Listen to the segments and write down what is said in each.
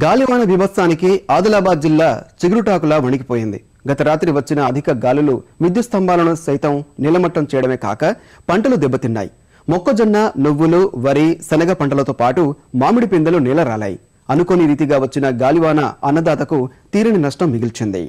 గాలివాన బీభత్సానికి ఆదిలాబాద్ జిల్లా చిగురుటాకులా వణికిపోయింది. గత రాత్రి వచ్చిన అధిక గాలులు విద్యుత్ స్తంభాలను సైతం నీలమట్టం చేయడమే కాక పంటలు దెబ్బతిన్నాయి. మొక్కజొన్న, నువ్వులు, వరి, శనగ పంటలతో పాటు మామిడి పిందెలు నేలరాలాయి. అనుకోని రీతిగా వచ్చిన గాలివాన అన్నదాతకు తీరని నష్టం మిగిల్చింది.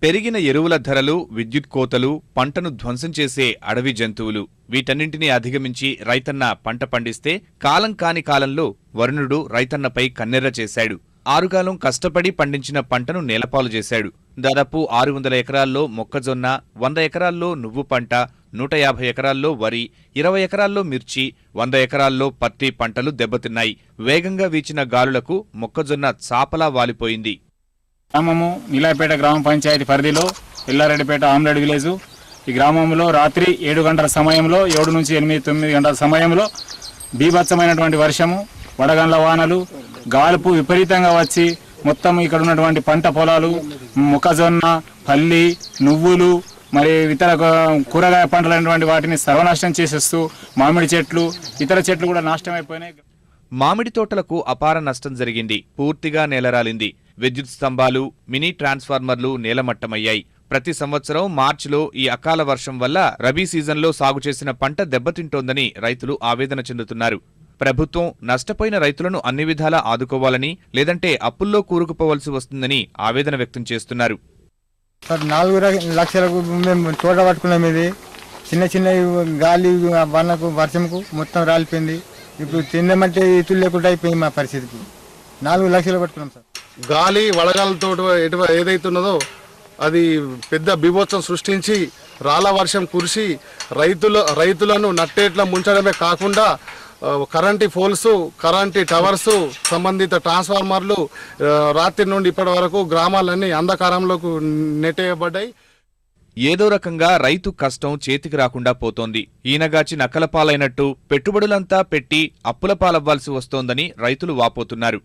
పెరిగిన ఎరువుల ధరలు, విద్యుత్ కోతలు, పంటను ధ్వంసం చేసే అడవి జంతువులు వీటన్నింటినీ అధిగమించి రైతన్న పంట పండిస్తే కాలం కాని కాలంలో వరుణుడు రైతన్నపై కన్నెర్ర చేశాడు. ఆరుగాలం కష్టపడి పండించిన పంటను నేలపాలు చేశాడు. దాదాపు 600 ఎకరాల్లో మొక్కజొన్న, 100 ఎకరాల్లో నువ్వు పంట, 150 ఎకరాల్లో వరి, 20 ఎకరాల్లో మిర్చి, 100 ఎకరాల్లో పత్తి పంటలు దెబ్బతిన్నాయి. వేగంగా వీచిన గాలులకు మొక్కజొన్న చాపలా వాలిపోయింది. గ్రామము నీలాపేట గ్రామ పంచాయతీ పరిధిలో ఎల్లారెడ్డిపేట ఆమ్లెడ్ విలేజ్. ఈ గ్రామంలో రాత్రి 7 గంటల సమయంలో 7 నుంచి 8-9 గంటల సమయంలో బీభత్సమైనటువంటి వర్షము, వడగండ్ల వానలు, గాలుపు విపరీతంగా వచ్చి మొత్తం ఇక్కడ ఉన్నటువంటి పంట పొలాలు, మొక్కజొన్న, పల్లి, నువ్వులు, మరి ఇతర కూరగాయ పంటలైనటువంటి వాటిని సర్వనాశనం చేసేస్తూ మామిడి చెట్లు, ఇతర చెట్లు కూడా నాశనమైపోయినాయి. మామిడి తోటలకు అపార నష్టం జరిగింది. పూర్తిగా నేలరాలింది. విద్యుత్ స్తంభాలు, మినీ ట్రాన్స్ఫార్మర్లు నేలమట్టమయ్యాయి. ప్రతి సంవత్సరం మార్చిలో ఈ అకాల వర్షం వల్ల రబీ సీజన్లో సాగు చేసిన పంట దెబ్బతింటోందని రైతులు ఆవేదన చెందుతున్నారు. ప్రభుత్వం నష్టపోయిన రైతులను అన్ని విధాలా ఆదుకోవాలని, లేదంటే అప్పుల్లో కూరుకుపోవలసి వస్తుందని ఆవేదన వ్యక్తం చేస్తున్నారు. 4 లక్షలకు మేము తోట పట్టుకున్నాం. ఇది చిన్న గాలి వానకు వర్షంకు మొత్తం రాలిపోయింది. ఇప్పుడు తినమంటే ఇతులు లేకుండా అయిపోయింది మా పరిస్థితికి. 4 లక్షలు పట్టుకున్నాం సార్. గాలి వడగాలతో ఏదైతున్నదో అది పెద్ద బీభత్సం సృష్టించి రాళ్ళ వర్షం కురిసి రైతులను నట్టేట్లా ముంచడమే కాకుండా కరెంటు పోల్స్, కరెంటు టవర్స్, సంబంధిత ట్రాన్స్ఫార్మర్లు రాత్రి నుండి ఇప్పటి వరకు గ్రామాలన్నీ అంధకారంలోకి నెట్టేయబడ్డాయి. ఏదో రకంగా రైతు కష్టం చేతికి రాకుండా పోతోంది. ఈనగాచి నక్కలపాలైనట్టు పెట్టుబడులంతా పెట్టి అప్పుల పాలవ్వాల్సి వస్తోందని రైతులు వాపోతున్నారు.